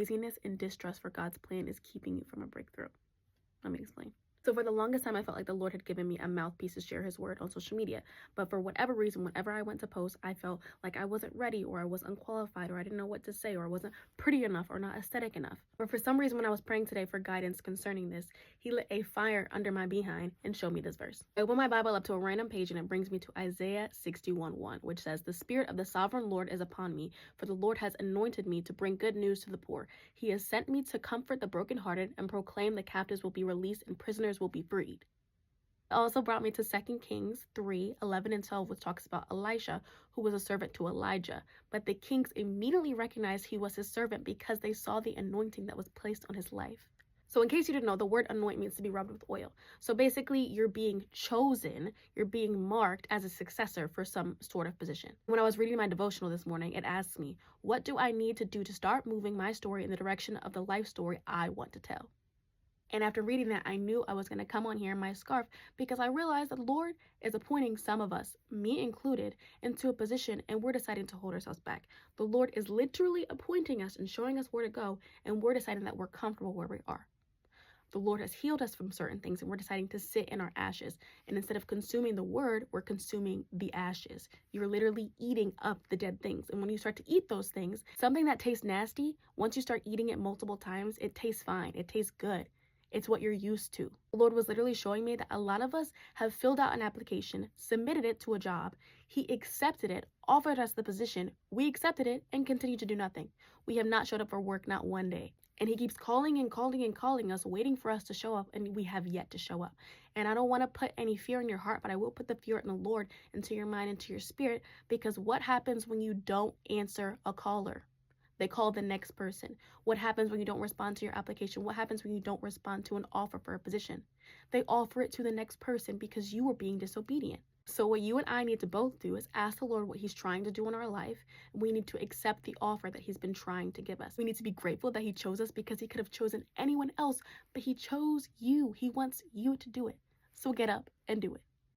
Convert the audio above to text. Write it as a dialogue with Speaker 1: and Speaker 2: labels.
Speaker 1: laziness and distrust for God's plan is keeping you from a breakthrough. Let me explain. So for the longest time, I felt like the Lord had given me a mouthpiece to share his word on social media. But for whatever reason, whenever I went to post, I felt like I wasn't ready, or I was unqualified, or I didn't know what to say, or I wasn't pretty enough, or not aesthetic enough. But for some reason, when I was praying today for guidance concerning this, he lit a fire under my behind and showed me this verse. I open my Bible up to a random page and it brings me to Isaiah 61:1, which says, "The Spirit of the Sovereign Lord is upon me, for the Lord has anointed me to bring good news to the poor. He has sent me to comfort the brokenhearted and proclaim the captives will be released and prisoners will be freed." It also brought me to 2 Kings 3:11-12, which talks about Elisha, who was a servant to Elijah. But the kings immediately recognized he was his servant because they saw the anointing that was placed on his life. So in case you didn't know, the word anoint means to be rubbed with oil. So basically, you're being chosen, you're being marked as a successor for some sort of position. When I was reading my devotional this morning, it asked me, what do I need to do to start moving my story in the direction of the life story I want to tell? And after reading that, I knew I was going to come on here in my scarf because I realized that the Lord is appointing some of us, me included, into a position, and we're deciding to hold ourselves back. The Lord is literally appointing us and showing us where to go, and we're deciding that we're comfortable where we are. The Lord has healed us from certain things, and we're deciding to sit in our ashes. And instead of consuming the word, we're consuming the ashes. You're literally eating up the dead things. And when you start to eat those things, something that tastes nasty, once you start eating it multiple times, it tastes fine. It tastes good. It's what you're used to. The Lord was literally showing me that a lot of us have filled out an application, submitted it to a job. He accepted it, offered us the position. We accepted it and continued to do nothing. We have not showed up for work, not one day. And he keeps calling and calling and calling us, waiting for us to show up, and we have yet to show up. And I don't want to put any fear in your heart, but I will put the fear in the Lord into your mind, into your spirit, because what happens when you don't answer a caller? They call the next person. What happens when you don't respond to your application? What happens when you don't respond to an offer for a position? They offer it to the next person because you were being disobedient. So what you and I need to both do is ask the Lord what he's trying to do in our life. We need to accept the offer that he's been trying to give us. We need to be grateful that he chose us because he could have chosen anyone else, but he chose you. He wants you to do it. So get up and do it.